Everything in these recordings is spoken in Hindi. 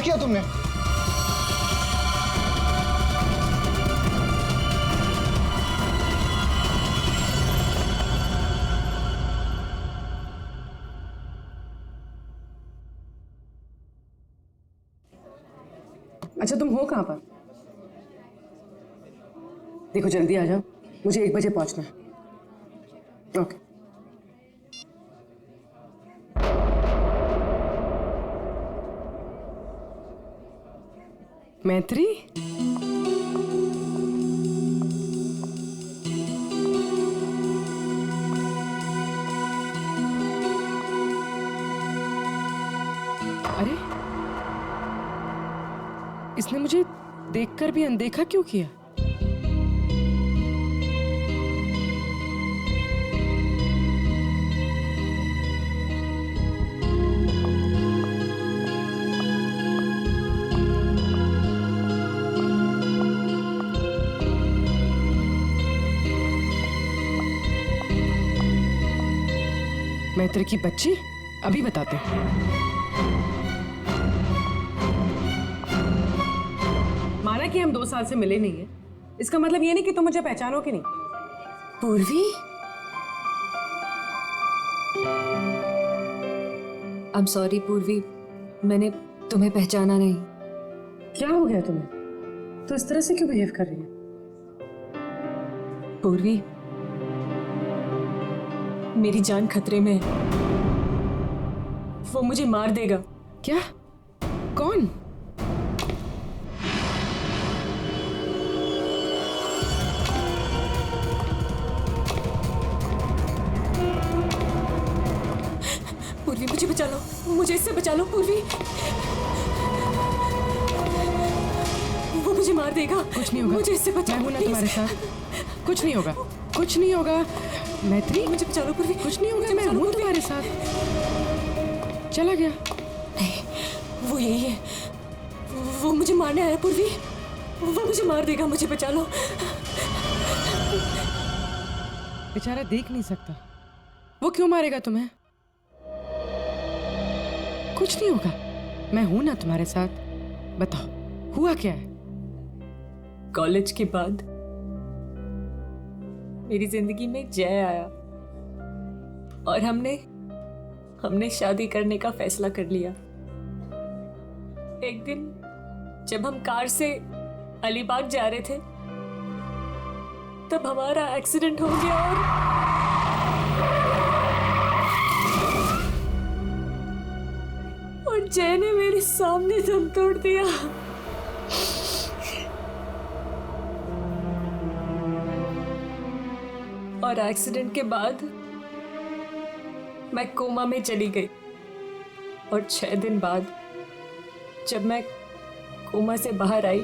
किया तुमने? अच्छा, तुम हो कहाँ पर? देखो जल्दी आ जाओ, मुझे 1 बजे पहुंचना है। ओके। मैत्री, अरे इसने मुझे देखकर भी अनदेखा क्यों किया? मैत्री की बच्ची, अभी बताते हैं। माना कि हम 2 साल से मिले नहीं है, इसका मतलब ये नहीं कि तुम मुझे पहचानो कि नहीं। पूर्वी, आई एम सॉरी पूर्वी, मैंने तुम्हें पहचाना नहीं। क्या हो गया तुम्हें? तो इस तरह से क्यों बिहेव कर रही है? पूर्वी, मेरी जान खतरे में है। वो मुझे मार देगा। क्या? कौन? पूर्वी मुझे बचा लो, मुझे इससे बचा लो पूर्वी। वो मुझे मार देगा। कुछ नहीं होगा, मुझे इससे बचा लो, मैं हूं ना तुम्हारे साथ। कुछ नहीं होगा, कुछ नहीं होगा। मैत्री, मुझे बचा लो पूर्वी। कुछ नहीं होगा, मैं हूं तुम्हारे साथ। चला गया। नहीं, वो यही है। वो मुझे मारने आया पूर्वी। वो मुझे मार देगा, मुझे बचा लो। बेचारा देख नहीं सकता, वो क्यों मारेगा तुम्हें? कुछ नहीं होगा, मैं हूं ना तुम्हारे साथ। बताओ, हुआ क्या है? कॉलेज के बाद मेरी जिंदगी में जय आया और हमने शादी करने का फैसला कर लिया। एक दिन जब हम कार से अलीबाग जा रहे थे, तब हमारा एक्सीडेंट हो गया और जय ने मेरे सामने दम तोड़ दिया। और एक्सीडेंट के बाद मैं कोमा में चली गई और 6 दिन बाद जब मैं कोमा से बाहर आई,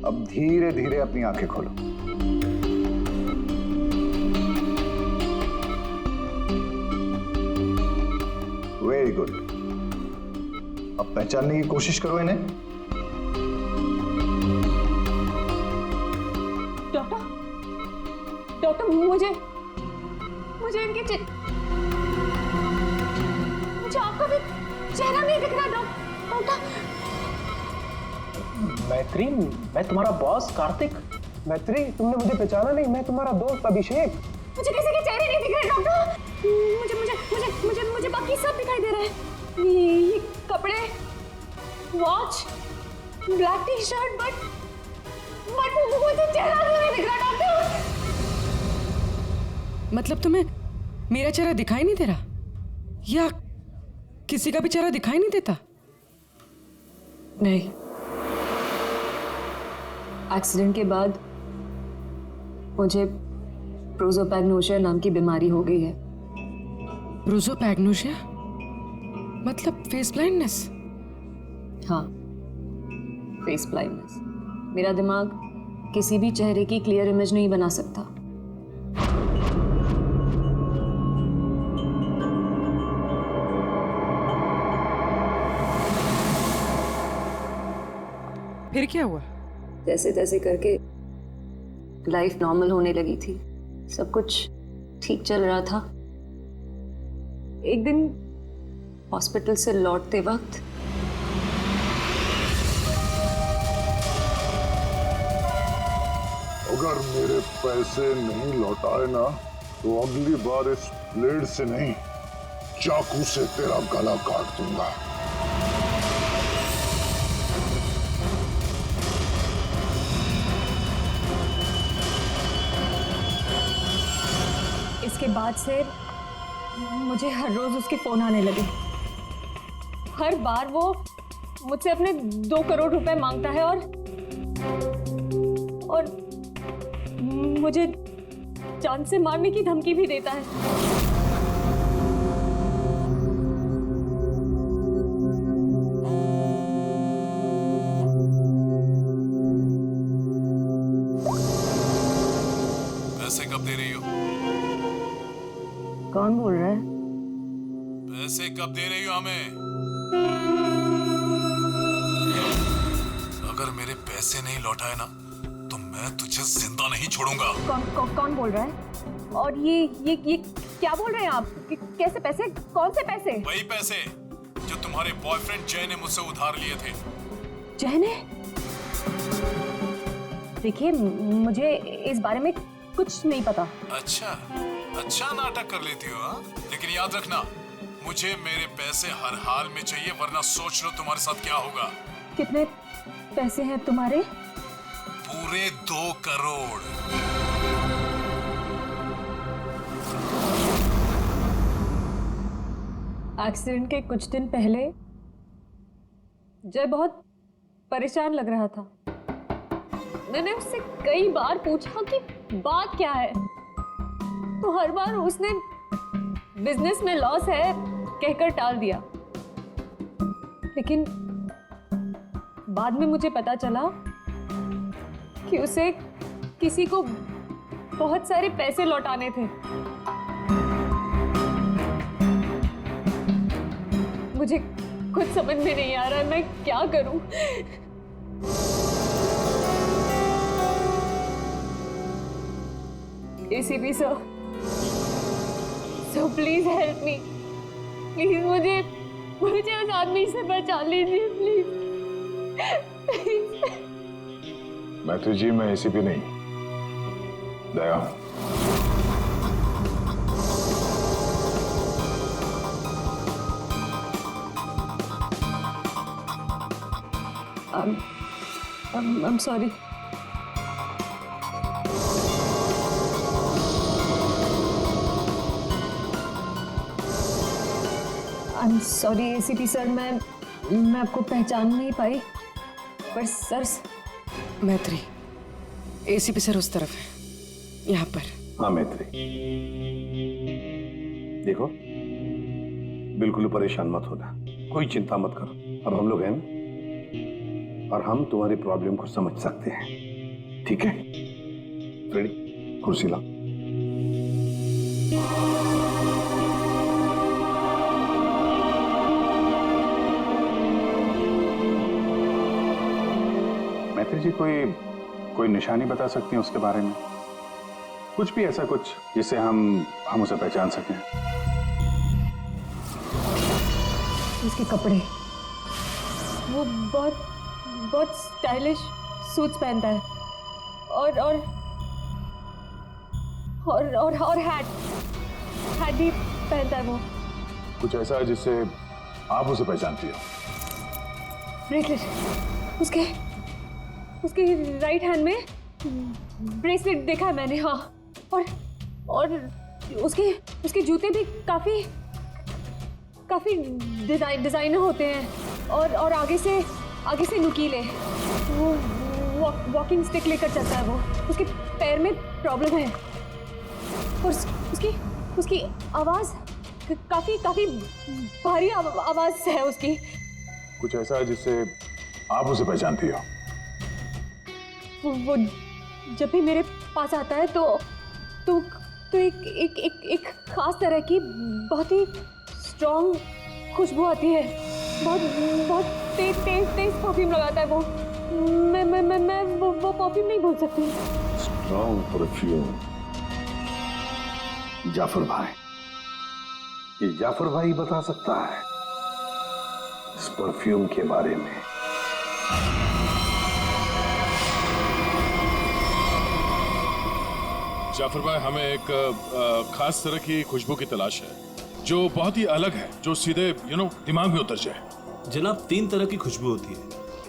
अब धीरे धीरे अपनी आंखें खोलो। Very good. अब पहचानने की कोशिश करो इन्हें। डॉक्टर मुझे इनके मुझे आपका भी चेहरा नहीं दिख रहा डॉक्टर। मैत्री, मैं तुम्हारा बॉस कार्तिक। मैत्री, तुमने मुझे पहचाना नहीं, मैं तुम्हारा दोस्त अभिषेक। मुझे किसी के चेहरे नहीं दिख रहे डॉक्टर। मुझे मुझे मुझे मुझे मुझे बाकी सब दिखाई दे रहा है। ये कपड़े, watch, black T shirt, but मुझे चेहरा नहीं दिख रहा डॉक्टर। मतलब तुम्हें मेरा चेहरा दिखाई नहीं दे रहा, या किसी का भी चेहरा दिखाई नहीं देता? नहीं, एक्सीडेंट के बाद मुझे प्रोसोपैग्नोसिया नाम की बीमारी हो गई है। प्रोसोपैग्नोसिया मतलब फेस ब्लाइंडनेस? हाँ, फेस ब्लाइंडनेस। मेरा दिमाग किसी भी चेहरे की क्लियर इमेज नहीं बना सकता। फिर क्या हुआ? जैसे तैसे करके लाइफ नॉर्मल होने लगी थी। सब कुछ ठीक चल रहा था। एक दिन हॉस्पिटल से लौटते वक्त अगर मेरे पैसे नहीं लौटाए ना तो अगली बार इस ब्लेड से नहीं, चाकू से तेरा गला काट दूंगा। इसके बाद से मुझे हर रोज उसके फोन आने लगे। हर बार वो मुझसे अपने 2 करोड़ रुपए मांगता है और मुझे जान से मारने की धमकी भी देता है। पैसे कब दे रही हो? कौन बोल रहा है? पैसे कब दे रही हो हमें? अगर मेरे पैसे नहीं लौटाए ना तो मैं तुझे जिंदा नहीं छोड़ूंगा। कौन बोल रहा है? और ये क्या बोल रहे हैं आप? कैसे पैसे? कौन से पैसे? वही पैसे जो तुम्हारे बॉयफ्रेंड जय ने मुझसे उधार लिए थे। जय ने? देखिए, मुझे इस बारे में कुछ नहीं पता। अच्छा नाटक कर लेती हो हाँ? लेकिन याद रखना, मुझे मेरे पैसे हर हाल में चाहिए, वरना सोच लो तुम्हारे साथ क्या होगा। कितने पैसे हैं तुम्हारे? पूरे 2 करोड़। एक्सीडेंट के कुछ दिन पहले जय बहुत परेशान लग रहा था। मैंने उससे कई बार पूछा कि बात क्या है, तो हर बार उसने बिजनेस में लॉस है कहकर टाल दिया। लेकिन बाद में मुझे पता चला कि उसे किसी को बहुत सारे पैसे लौटाने थे। मुझे कुछ समझ में नहीं आ रहा है, मैं क्या करूं? ACP sir, please help me. Please मुझे उस आदमी से बचा लीजिए प्लीज। मैत्री जी, मैं एसीपी नहीं, दया हूं। I'm sorry. I'm sorry ACP sir, मैं आपको पहचान नहीं पाई। पर सर, मैत्री, एसीपी सर उस तरफ है, यहाँ पर। हाँ मैत्री, देखो बिल्कुल परेशान मत होना, कोई चिंता मत करो। अब हम लोग हैं ना, और हम तुम्हारी प्रॉब्लम को समझ सकते हैं, ठीक है? रेडी? कुर्सी लाओ। मैत्री जी, कोई निशानी बता सकती हैं उसके बारे में? कुछ भी ऐसा कुछ जिससे हम उसे पहचान सकें। उसके कपड़े, वो बहुत स्टाइलिश सूट्स पहनता है और हैट भी पहनता है वो। कुछ ऐसा है जिससे आप उसे पहचानती हो? ब्रेसलेट, उसके राइट हैंड में ब्रेसलेट देखा है मैंने। हाँ, और उसके जूते भी काफी डिजाइनर होते हैं और आगे से नुकीले। वो वॉकिंग स्टिक लेकर चलता है वो। उसके पैर में प्रॉब्लम है और उसकी आवाज काफी भारी आवाज है उसकी। कुछ ऐसा है जिससे आप उसे पहचानती हो? वो जब भी मेरे पास आता है तो एक खास तरह की बहुत ही स्ट्रॉन्ग खुशबू आती है। बहुत तेज परफ्यूम लगाता है वो। मैं वो परफ्यूम नहीं भूल सकती। Strong perfume. जाफर भाई, ये जाफर भाई बता सकता है इस परफ्यूम के बारे में। जाफर भाई, हमें एक खास तरह की खुशबू की तलाश है जो बहुत ही अलग है, जो सीधे दिमाग में उतर जाए। जनाब, 3 तरह की खुशबू होती है,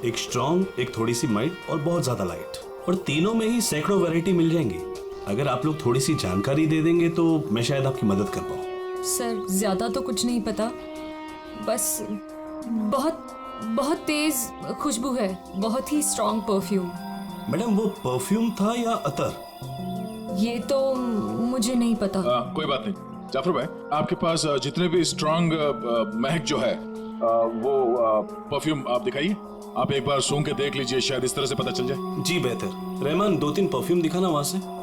एक स्ट्रॉन्ग, एक थोड़ी सी माइल्ड और बहुत ज्यादा लाइट। और तीनों में ही सैकड़ों वैरायटी मिल जाएंगी। अगर आप लोग थोड़ी सी जानकारी दे देंगे तो मैं शायद आपकी मदद कर पाऊँ। सर ज्यादा तो कुछ नहीं पता, बस बहुत बहुत तेज खुशबू है, बहुत ही स्ट्रॉन्ग परफ्यूम। मैडम, वो परफ्यूम था या अतर? ये तो मुझे नहीं पता। कोई बात नहीं जाफर भाई, आपके पास जितने भी स्ट्रॉन्ग महक जो है वो परफ्यूम आप दिखाइए। आप एक बार सूंघ के देख लीजिए, शायद इस तरह से पता चल जाए। जी बेहतर। रहमान, 2-3 परफ्यूम दिखाना वहां से।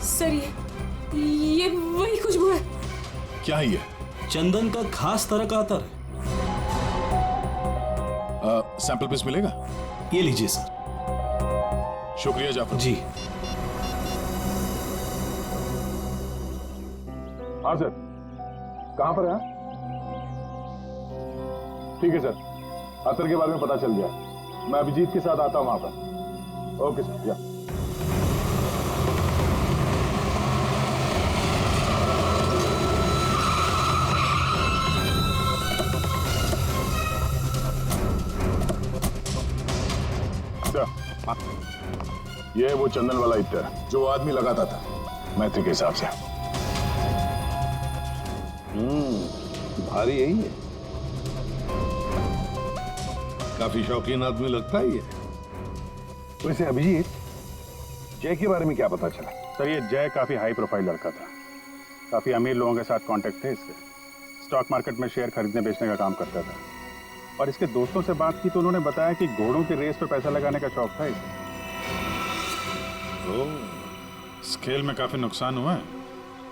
सर ये वही खुशबू है। क्या है ये? चंदन का खास तरह का अतर है। सैंपल पीस मिलेगा? ये लीजिए सर। शुक्रिया जाफर जी। हाँ सर, कहाँ पर है? ठीक है सर, अतर के बारे में पता चल गया। मैं अभिजीत के साथ आता हूँ वहां पर। ओके सर, या ये वो चंदन वाला इत्र जो वो आदमी लगाता था मैत्री के हिसाब से। भारी यही है, काफी शौकीन आदमी लगता है ये। वैसे अभिजीत, जय के बारे में क्या पता चला? सर, ये जय काफी हाई प्रोफाइल लड़का था। काफी अमीर लोगों के साथ कांटेक्ट थे इसके। स्टॉक मार्केट में शेयर खरीदने बेचने का काम करता था। और इसके दोस्तों से बात की तो उन्होंने बताया कि घोड़ों के रेस पे पैसा लगाने का शौक था इसे। इस खेल में काफी नुकसान हुआ है।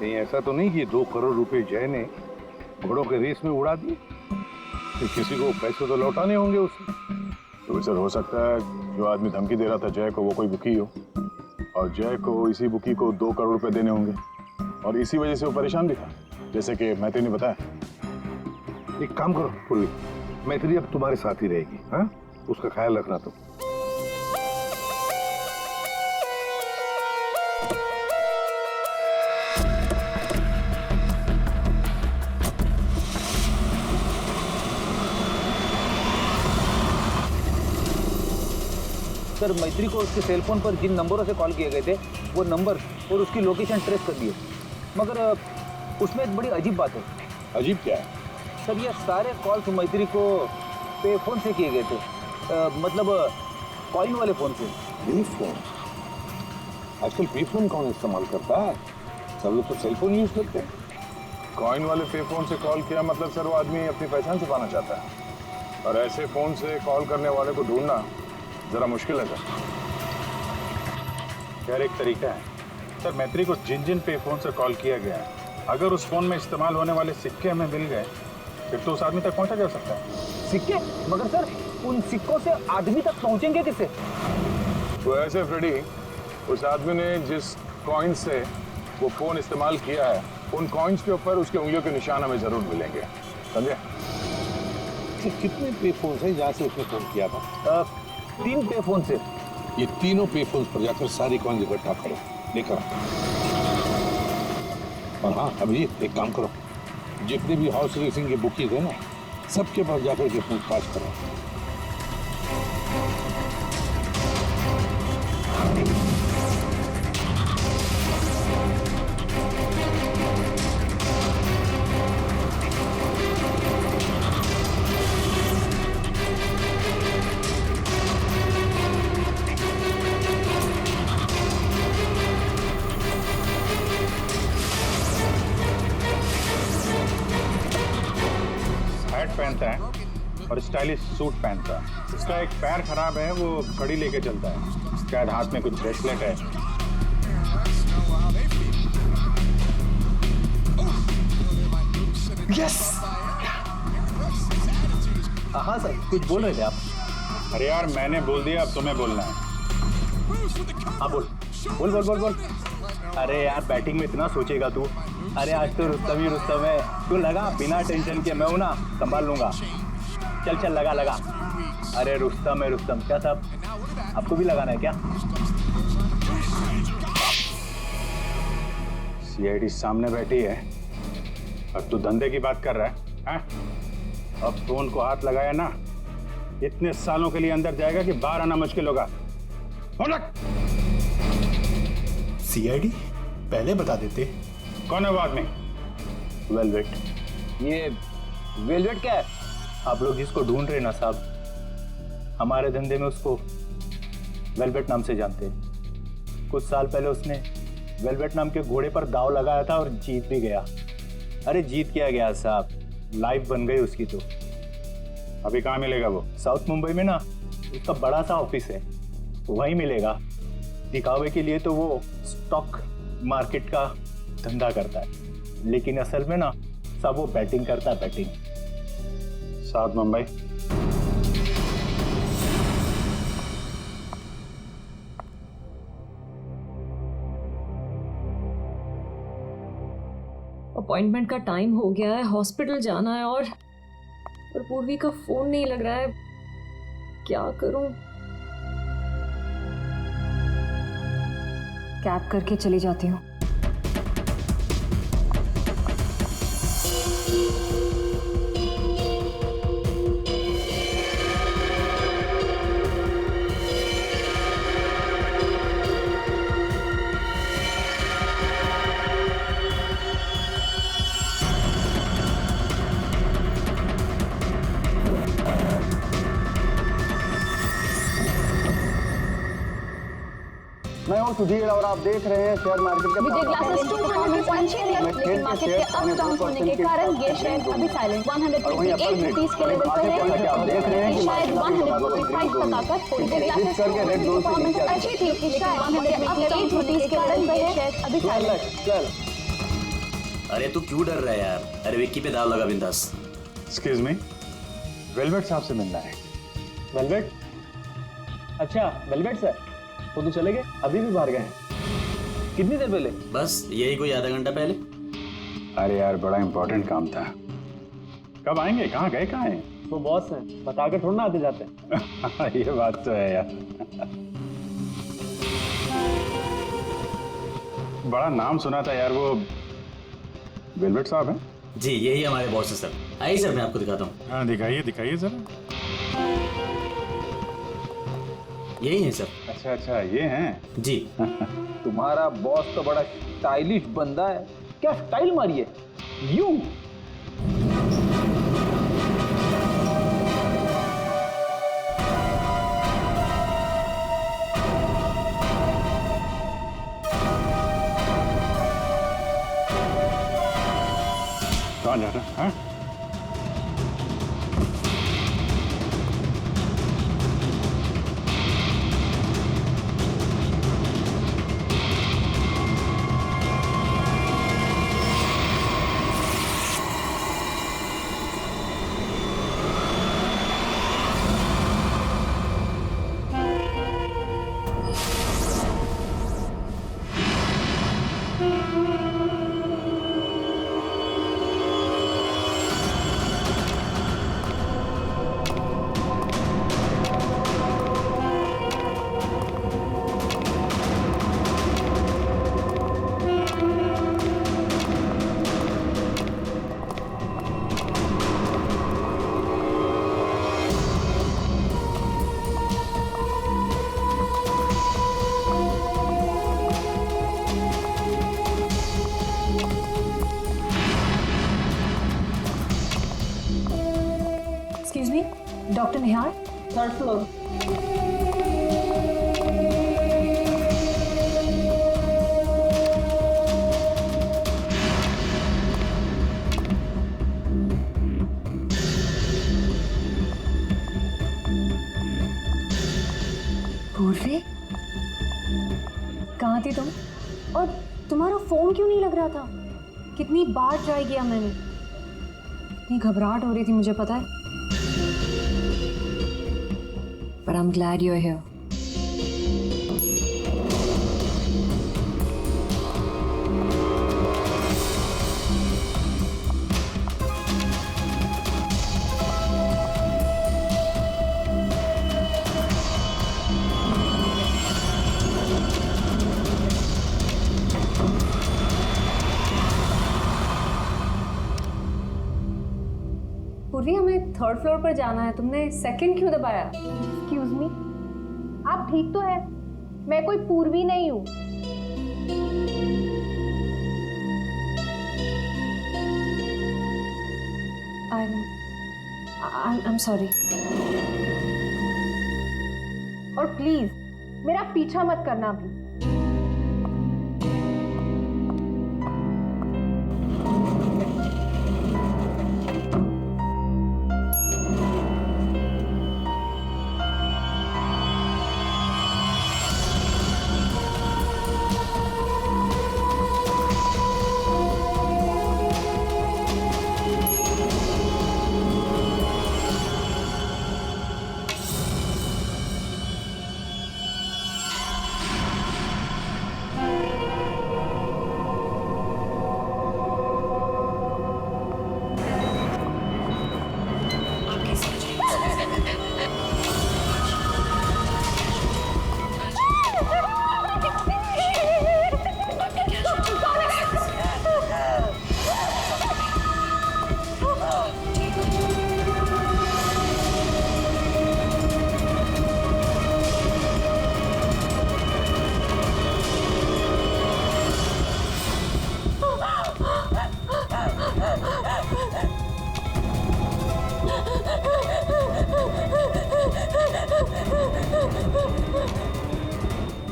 नहीं, ऐसा तो नहीं कि 2 करोड़ रुपए जय ने घोड़ों के रेस में उड़ा दिए। फिर किसी को पैसे तो लौटाने होंगे उससे। तो सर, हो सकता है जो आदमी धमकी दे रहा था जय को, वो कोई बुकी हो, और जय को इसी बुकी को 2 करोड़ रुपए देने होंगे, और इसी वजह से वो परेशान भी था, जैसे कि मैत्री ने बताया। एक काम करो पूर्वी, मैत्री अब तुम्हारे साथ ही रहेगी। हाँ, उसका ख्याल रखना तुम। सर, मैत्री को उसके सेलफोन पर जिन नंबरों से कॉल किए गए थे वो नंबर और उसकी लोकेशन ट्रेस कर दिए, मगर उसमें एक बड़ी अजीब बात है। अजीब क्या है? सर, ये सारे कॉल्स मैत्री को पे फोन से किए गए थे, मतलब कॉइन वाले फोन से। पे फोन? आजकल पे फोन कौन इस्तेमाल करता है? सब लोग तो सेल फोन यूज करते हैं। कॉइन वाले पे फोन से कॉल किया मतलब सर वो आदमी अपनी पहचान छुपाना चाहता है, और ऐसे फोन से कॉल करने वाले को ढूंढना जरा मुश्किल है सर। खैर, एक तरीका है सर। मैत्री को जिन जिन पे फोन से कॉल किया गया है, अगर उस फोन में इस्तेमाल होने वाले सिक्के हमें मिल गए फिर तो उस आदमी तक पहुंचा जा सकता है। सिक्के? मगर सर, उन सिक्कों से आदमी तक पहुंचेंगे कैसे? तो ऐसे फ्रेडी, उस आदमी ने जिस कॉइन से वो फोन इस्तेमाल किया है, उन कॉइन्स के ऊपर उसके उंगलियों के निशान हमें जरूर मिलेंगे, समझे? कितने पे फोन है जहाँ से उसने फोन किया था? 3 पे फोन से। ये तीनों पे फोन पर जाकर सारी कॉइन इकट्ठा करो, लेकर और हाँ अभिजीत, एक काम करो, जितने भी हॉर्स रेसिंग के बुकीज है ना, सबके पास जाकर के पूछताछ करो। स्टाइलिश सूट पहनता है। उसका एक पैर खराब है, वो घड़ी लेके चलता है, शायद हाथ में कुछ ब्रेसलेट है। यस। हाँ सर, कुछ बोल रहे थे आप? अरे यार मैंने बोल दिया, अब तुम्हें बोलना है। हाँ बोल बोल बोल बोल बोल। अरे यार बैटिंग में इतना सोचेगा तू? अरे आज तो रुस्तम ही रुस्तम है, तू लगा बिना टेंशन के, मैं हूं ना, संभाल लूंगा। चल चल लगा लगा। अरे रुस्तम है रुस्तम। क्या साहब आपको भी लगाना है क्या? सीआईडी सामने बैठी है और तू धंधे की बात कर रहा है, हैं? अब फोन को हाथ लगाया ना, इतने सालों के लिए अंदर जाएगा कि बाहर आना मुश्किल होगा। सीआईडी पहले बता देते। कौन है वो आदमी? वेलवेट। ये वेलवेट क्या है? आप लोग जिसको ढूंढ रहे ना साहब, हमारे धंधे में उसको वेलवेट नाम से जानते हैं। कुछ साल पहले उसने वेलवेट नाम के घोड़े पर दाव लगाया था और जीत भी गया। अरे जीत क्या गया साहब, लाइफ बन गई उसकी। तो अभी कहाँ मिलेगा वो? साउथ मुंबई में ना उसका बड़ा सा ऑफिस है, वहीं मिलेगा। दिखावे के लिए तो वो स्टॉक मार्केट का धंधा करता है, लेकिन असल में ना सब वो बैटिंग करता है, बैटिंग। साउथ मुंबई। अपॉइंटमेंट का टाइम हो गया है, हॉस्पिटल जाना है और पूर्वी का फोन नहीं लग रहा है, क्या करूं? कैब करके चली जाती हूँ। मैं हूँ सुधीर और आप देख रहे हैं शेयर मार्केट के विजय ग्लासेस 200 लेकिन मार्केट के अप डाउन होने के कारण ये शेयर अभी साइलेंट 158 रुपीस के लेवल पर है। आप देख रहे हैं कि शायद 155 तक आकर विजय ग्लासेस करके रेड जोन से नीचे आ अच्छी थी, शायद 158 रुपीस के कारण ये शेयर अभी साइलेंट। चल। अरे तू क्यों डर रहा है यार? अरे विक्की पे दाव लगा बिंदास। एक्सक्यूज मी, वेलवेट साहब से मिलना है। वेलवेट? अच्छा वेलवेट सर, वो तो चले गए, अभी भी बाहर गए हैं। कितनी देर पहले? बस यही कोई आधा घंटा पहले। अरे यार बड़ा इंपॉर्टेंट काम था। कब आएंगे? कहाँ गए? कहाँ हैं? वो बॉस हैं, बता के थोड़ा ना आते जाते हैं। ये बात तो है यार। बड़ा नाम सुना था यार, वो वेलवेट साहब हैं? जी यही हमारे बॉस है सर। आइए सर मैं आपको दिखाता हूँ। हाँ दिखाइए दिखाइए जरा। यही है सर। अच्छा अच्छा ये हैं? जी। तुम्हारा बॉस तो बड़ा स्टाइलिश बंदा है। क्या स्टाइल मारी है यू? कहाँ जा रहा है? डॉक्टर निहार, थर्ड फ्लोर। पूर्वी, कहाँ थी तुम? और तुम्हारा फोन क्यों नहीं लग रहा था? कितनी बार ट्राई किया मैंने, इतनी घबराहट हो रही थी मुझे, पता है। But I'm glad you're here. पूर्वी, हमें थर्ड फ्लोर पर जाना है, तुमने सेकंड क्यों दबाया? एक्सक्यूज मी, आप ठीक तो है? मैं कोई पूर्वी नहीं हूँ। I'm sorry. और प्लीज मेरा पीछा मत करना अभी।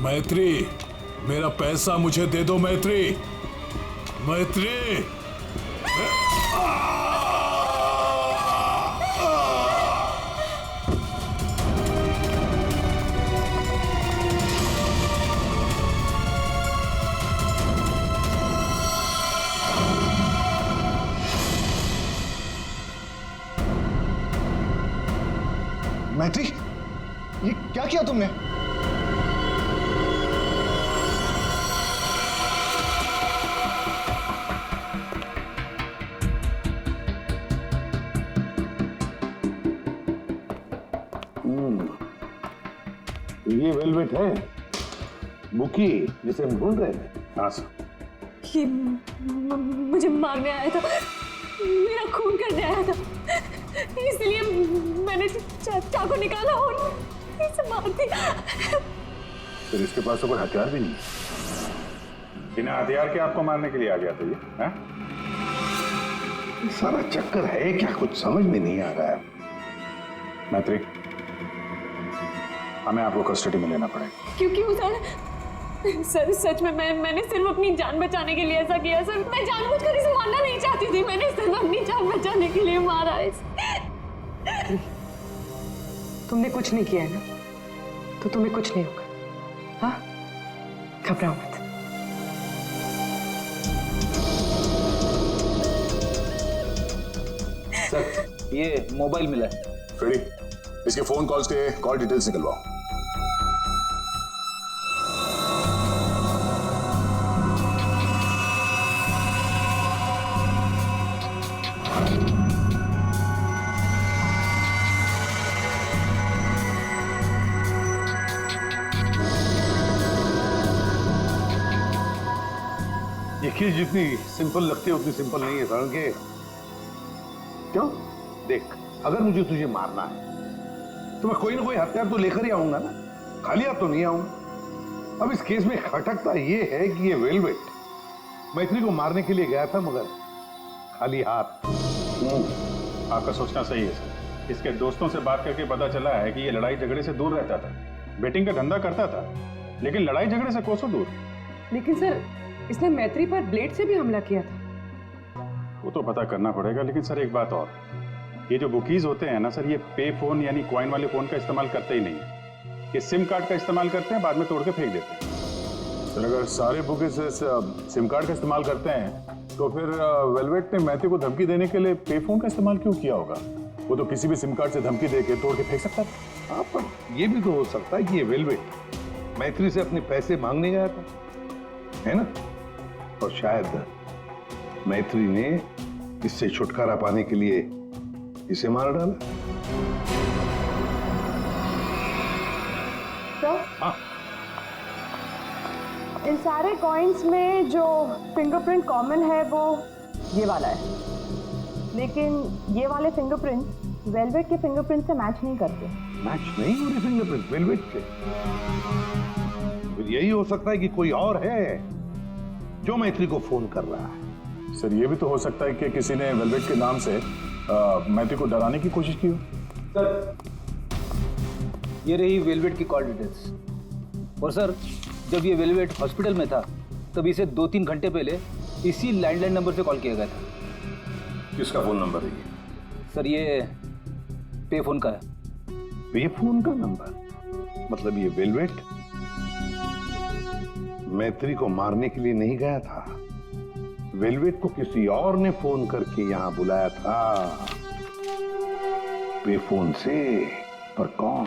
मैत्री, मेरा पैसा मुझे दे दो मैत्री। मैत्री, मैत्री, ये क्या किया तुमने? ये वेलवेट है, बुकी, जिसे हम ढूंढ रहे थे। हाँ सर। ये मुझे मारने आया था, मेरा खून करने आया था, इसलिए मैंने चाकू निकाला और इसे मार दिया। फिर इसके पास तो कोई हथियार भी नहीं है। बिना हथियार के आपको मारने के लिए आ गया था ये, हाँ? सारा चक्कर है क्या, कुछ समझ में नहीं आ रहा है। मैत्री, हमें आपको कस्टडी में लेना पड़ेगा। क्यों सर? सच में मैंने सिर्फ अपनी जान बचाने के लिए ऐसा किया सर। मैं जानबूझकर इसे मारना नहीं चाहती थी, मैंने सिर्फ अपनी जान बचाने के लिए मारा इसे। तुमने कुछ नहीं किया है ना, तो तुम्हें कुछ नहीं होगा। हाँ, घबराओ मत। सर, ये मोबाइल मिला है। फ्रेडी, इसके फोन कॉल्स के कॉल डिटेल्स निकलवाओ। ये चीज जितनी सिंपल लगती है उतनी सिंपल नहीं है कारण के क्यों? देख, अगर मुझे तुझे मारना है तो मैं कोई ना कोई हथियार तो लेकर ही आऊंगा ना, खाली हाथ तो नहीं आऊंगा। अब इस केस में खटकता ये है कि ये वेलवेट मैत्री को मारने के लिए गया था मगर खाली हाथ। आपका सोचना सही है सर। इसके दोस्तों से बात करके पता चला है कि ये लड़ाई झगड़े से दूर रहता था, बेटिंग का धंधा करता था, लेकिन लड़ाई झगड़े से कोसों दूर। लेकिन सर, इसने मैत्री पर ब्लेड से भी हमला किया था। वो तो पता करना पड़ेगा। लेकिन सर एक बात और, ये जो बुकीज होते हैं ना सर, ये पे फोन यानी कॉइन वाले फोन का इस्तेमाल करते ही नहीं है। कि सिम कार्ड का इस्तेमाल करते हैं, बाद में तोड़ के फेंक देते हैं। सर अगर सारे बुके से सिम कार्ड का इस्तेमाल करते हैं तो फिर वेलवेट ने मैथ्यू को धमकी देने के लिए पे फोन का इस्तेमाल क्यों किया होगा? वो तो किसी भी सिम कार्ड से धमकी देके तोड़ के फेंक सकता था। हाँ, पर ये भी तो हो सकता है कि ये वेलवेट मैत्री से अपने पैसे मांगने गया था, है ना? और शायद मैत्री ने इससे छुटकारा पाने के लिए इसे मार डाला। तो हाँ, इन सारे कॉइन्स में जो फिंगरप्रिंट कॉमन है वो ये वाला है, लेकिन ये वाले फिंगरप्रिंट वेलवेट के फिंगरप्रिंट से मैच नहीं करते। मैच नहीं हो रहे फिंगरप्रिंट वेलवेट से? फिर यही हो सकता है कि कोई और है जो मैत्री को फोन कर रहा है। सर ये भी तो हो सकता है कि किसी ने वेलवेट के नाम से मैथ्यू को डराने की कोशिश की हो। सर ये रही वेलवेट की कॉल डिटेल्स। और सर जब ये वेलवेट हॉस्पिटल में था तब इसे 2-3 घंटे पहले इसी लैंडलाइन नंबर से कॉल किया गया था। किसका फोन नंबर है ये? सर ये पे फोन का है। पे फोन का नंबर? मतलब ये वेलवेट मैत्री को मारने के लिए नहीं गया था, वेलवेट को किसी और ने फोन करके यहां बुलाया था पे फोन से। पर कौन?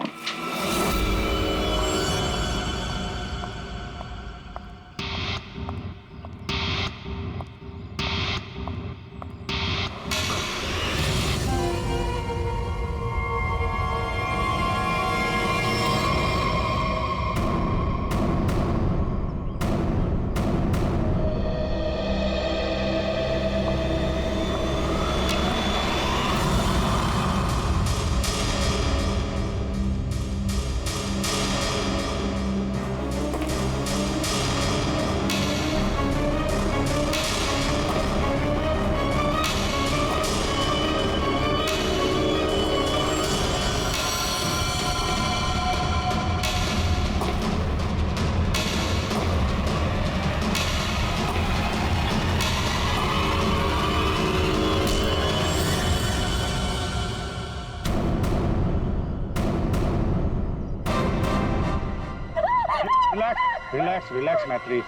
रिलैक्स रिलैक्स मैत्री,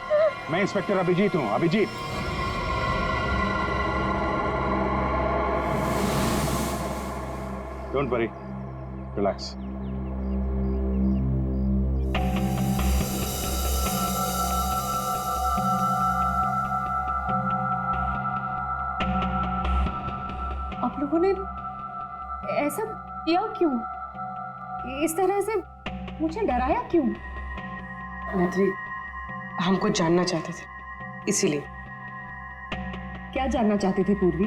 मैं इंस्पेक्टर अभिजीत हूं। Abhijit, don't worry, relax. आप लोगों ने ऐसा किया क्यों? इस तरह से मुझे डराया क्यों? मैत्री हम कुछ जानना चाहते थे, इसीलिए। क्या जानना चाहते थे पूर्वी?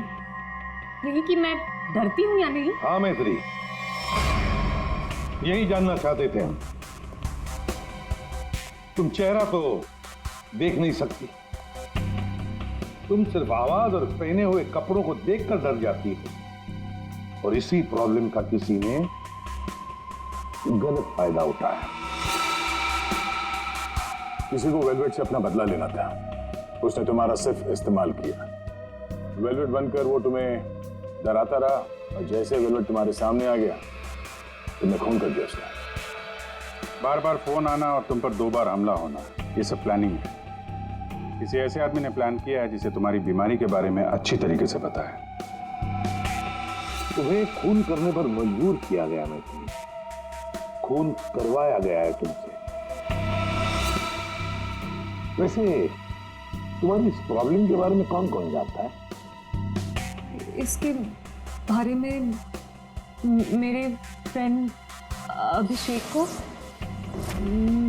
यही कि मैं डरती हूँ या नहीं? हाँ मैत्री, यही जानना चाहते थे हम। तुम चेहरा तो देख नहीं सकती, तुम सिर्फ आवाज और पहने हुए कपड़ों को देखकर डर जाती हो, और इसी प्रॉब्लम का किसी ने गलत फायदा उठाया। किसी को वेलवेट से अपना बदला लेना था, उसने तुम्हारा सिर्फ इस्तेमाल किया। वेलवेट बनकर वो तुम्हें डराता रहा, और जैसे वेलवेट तुम्हारे सामने आ गया तुमने खून कर दिया उसका। बार बार फोन आना और तुम पर 2 बार हमला होना, ये सब प्लानिंग है। किसी ऐसे आदमी ने प्लान किया है जिसे तुम्हारी बीमारी के बारे में अच्छी तरीके से पता है। तुम्हें खून करने पर मजबूर किया गया मैत्री, खून करवाया गया है तुमसे। वैसे तुम्हारी इस प्रॉब्लम के बारे में कौन कौन जानता है? इसके बारे में मेरे फ्रेंड अभिषेक को,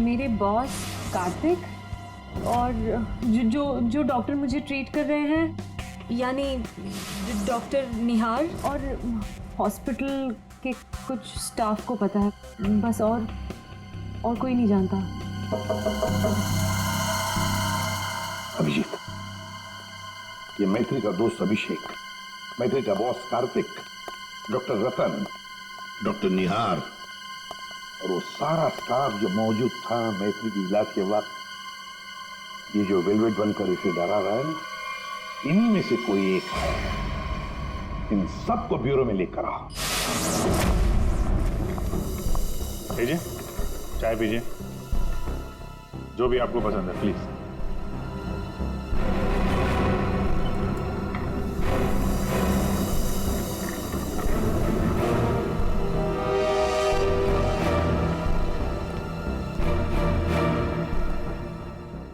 मेरे बॉस कार्तिक, और जो डॉक्टर मुझे ट्रीट कर रहे हैं यानी डॉक्टर निहार, और हॉस्पिटल के कुछ स्टाफ को पता है बस, और कोई नहीं जानता। अभिजीत, ये मैत्री का दोस्त अभिषेक, मैत्री का बॉस कार्तिक, डॉक्टर रतन, डॉक्टर निहार और वो सारा स्टाफ जो मौजूद था मैत्री की इलाज के वक्त, ये जो वेलवेट बनकर इसे डरा रहा है ना, इन्हीं में से कोई एक है। इन सबको ब्यूरो में लेकर आओ। भेजे, चाय पीजिए, जो भी आपको पसंद है प्लीज।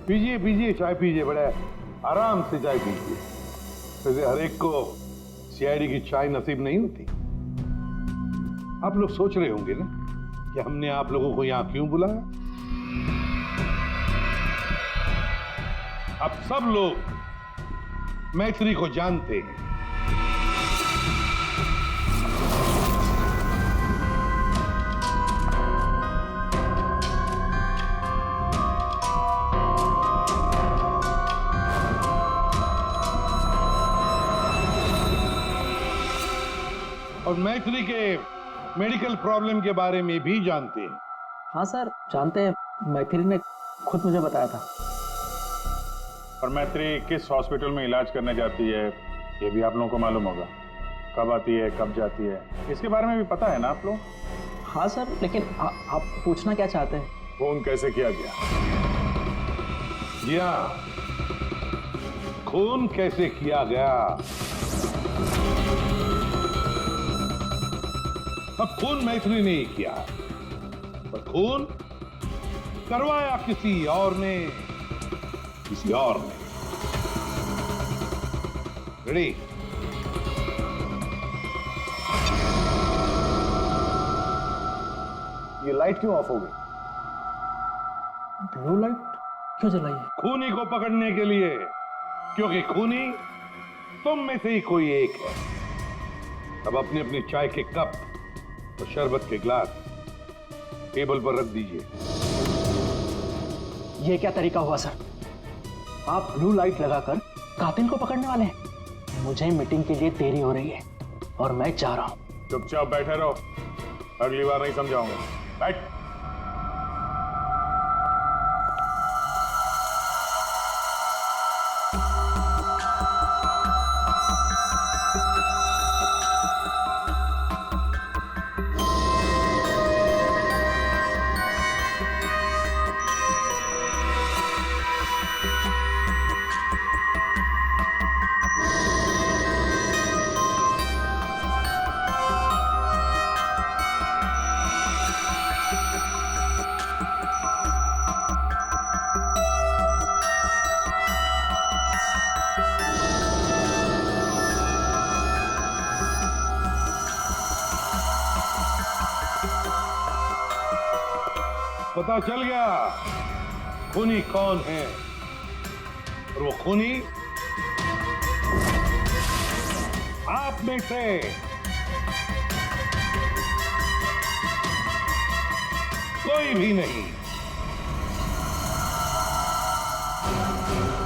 पीजिए पीजिए, चाय पीजिए, बड़े आराम से चाय पीजिए। वैसे हर एक को सीआईडी की चाय नसीब नहीं होती। आप लोग सोच रहे होंगे ना कि हमने आप लोगों को यहां क्यों बुलाया। आप सब लोग मैत्री को जानते हैं। और मैत्री के मेडिकल प्रॉब्लम के बारे में भी जानते हैं। हाँ सर, जानते हैं, मैथिली ने खुद मुझे बताया था। और मैत्री किस हॉस्पिटल में इलाज करने जाती है ये भी आप लोगों को मालूम होगा। कब आती है, कब जाती है, इसके बारे में भी पता है ना आप लोग? हाँ सर, लेकिन आप पूछना क्या चाहते हैं? फोन कैसे किया गया? जी हाँ, खून कैसे किया गया। अब खून मैत्री ने किया, पर खून करवाया किसी और ने, किसी और ने। रेडी? ये लाइट क्यों ऑफ हो गई? ब्लू लाइट क्यों जलाई है? खूनी को पकड़ने के लिए, क्योंकि खूनी तुम में से ही कोई एक है। अब अपनी अपनी चाय के कप और शरबत के गिलास टेबल पर रख दीजिए। ये क्या तरीका हुआ सर? आप ब्लू लाइट लगाकर कातिल को पकड़ने वाले हैं? मुझे मीटिंग के लिए देरी हो रही है और मैं जा रहा हूं। चुपचाप बैठे रहो, अगली बार नहीं समझाऊंगा। बैठ। पता चल गया खूनी कौन है, और वो खूनी आप में से कोई भी नहीं।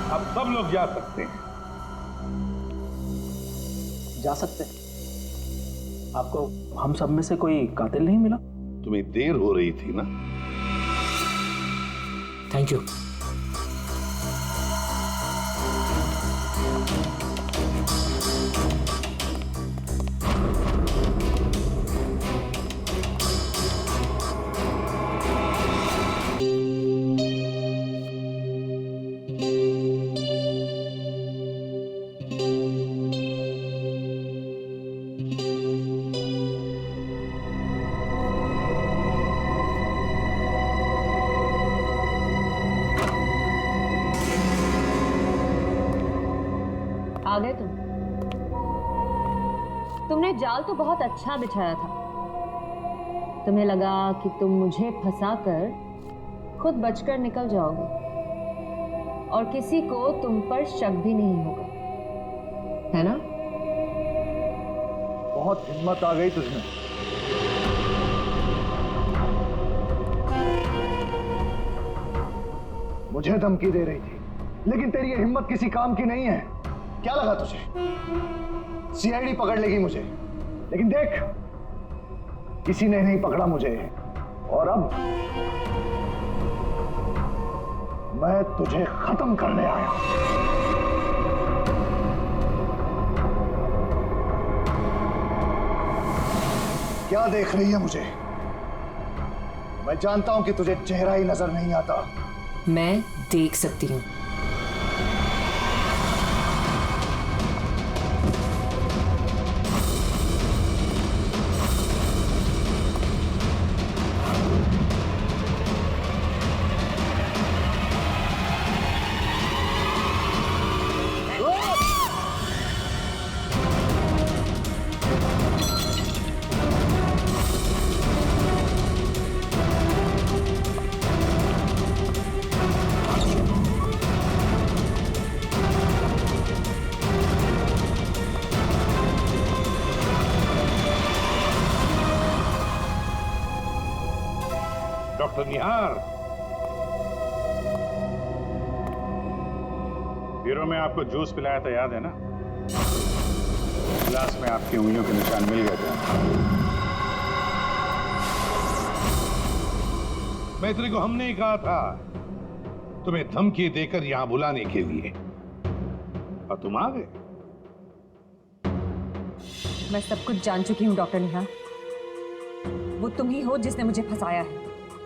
अब सब लोग जा सकते हैं। जा सकते हैं? आपको हम सब में से कोई कातिल नहीं मिला? तुम्हें देर हो रही थी ना। Thank you. आ गए तुमने जाल तो बहुत अच्छा बिछाया था। तुम्हें लगा कि तुम मुझे फंसाकर खुद बचकर निकल जाओगे और किसी को तुम पर शक भी नहीं होगा, है ना? बहुत हिम्मत आ गई तुझमें। मुझे धमकी दे रही थी, लेकिन तेरी ये हिम्मत किसी काम की नहीं है। क्या लगा तुझे सीआईडी पकड़ लेगी मुझे? लेकिन देख, किसी ने नहीं पकड़ा मुझे, और अब मैं तुझे खत्म करने आया हूं। क्या देख रही है मुझे? मैं जानता हूं कि तुझे चेहरा ही नजर नहीं आता। मैं देख सकती हूँ। डॉक्टर निहार, ब्यूरो में आपको जूस पिलाया था, याद है ना? गिलास में आपकी उंगलियों के निशान मिल गए थे। मैत्री को हमने ही कहा था तुम्हें धमकी देकर यहां बुलाने के लिए, और तुम आ गए। मैं सब कुछ जान चुकी हूँ डॉक्टर निहार। वो तुम ही हो जिसने मुझे फंसाया है,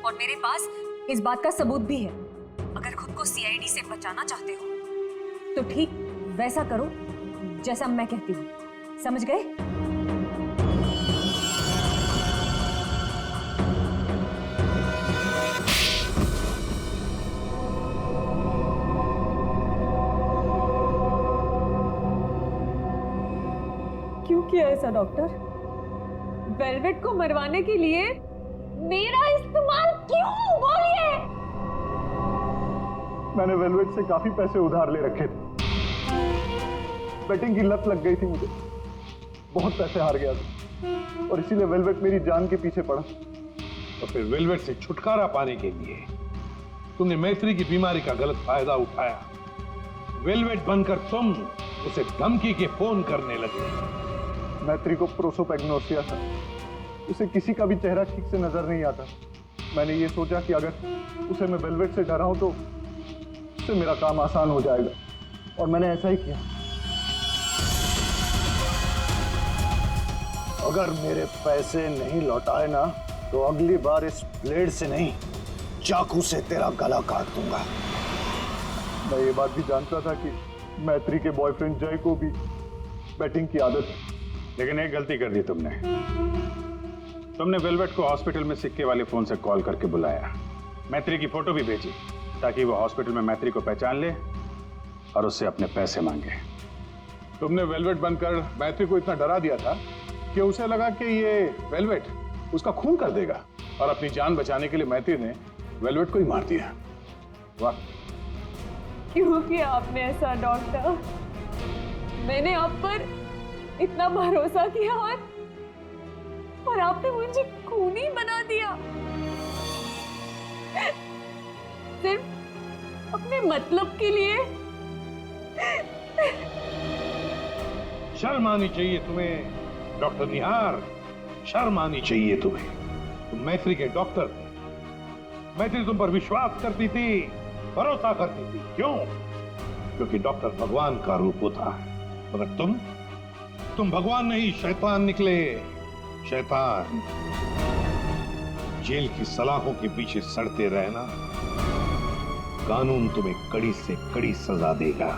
और मेरे पास इस बात का सबूत भी है। अगर खुद को सीआईडी से बचाना चाहते हो तो ठीक वैसा करो जैसा मैं कहती हूँ, समझ गए? क्यों किया ऐसा डॉक्टर? वेलवेट को मरवाने के लिए मेरा इस्तेमाल क्यों? बोलिए। मैंने वेलवेट से काफी पैसे उधार ले रखे थे। बेटिंग की लत लग गई थी मुझे, बहुत पैसे हार गया था, और इसीलिए वेलवेट मेरी जान के पीछे पड़ा। तो फिर वेलवेट से छुटकारा पाने के लिए तुमने मैत्री की बीमारी का गलत फायदा उठाया। वेलवेट बनकर तुम उसे धमकी के फोन करने लगे। मैत्री को प्रोसोपैग्नोसिया था, उसे किसी का भी चेहरा ठीक से नजर नहीं आता। मैंने ये सोचा कि अगर उसे मैं वेलवेट से डराऊं तो उससे मेरा काम आसान हो जाएगा, और मैंने ऐसा ही किया। अगर मेरे पैसे नहीं लौटाए ना तो अगली बार इस ब्लेड से नहीं, चाकू से तेरा गला काट दूंगा। मैं ये बात भी जानता था कि मैत्री के बॉयफ्रेंड जय को भी बैटिंग की आदत है, लेकिन एक गलती कर दी तुमने। तुमने वेलवेट को हॉस्पिटल में सिक्के वाले फोन से कॉल करके बुलाया, मैत्री की फोटो भी भेजी ताकि वो हॉस्पिटल में मैत्री को पहचान ले और उससे अपने पैसे मांगे। तुमने वेलवेट बनकर मैत्री को इतना डरा दिया था कि उसे लगा कि ये वेलवेट उसका खून कर देगा, और अपनी जान बचाने के लिए मैत्री ने वेलवेट को ही मार दिया। वाह, क्यों किया आपने ऐसा डॉक्टर? मैंने आप पर इतना भरोसा किया और आपने मुझे खूनी बना दिया, सिर्फ अपने मतलब के लिए। शर्म आनी चाहिए तुम्हें डॉक्टर निहार, शर्म आनी चाहिए तुम्हें। तुम मैत्री के डॉक्टर थे, मैत्री तुम पर विश्वास करती थी, भरोसा करती थी। क्यों? क्योंकि डॉक्टर भगवान का रूप होता है, मगर तुम भगवान नहीं, शैतान निकले। शैतान। जेल की सलाखों के पीछे सड़ते रहना, कानून तुम्हें कड़ी से कड़ी सजा देगा।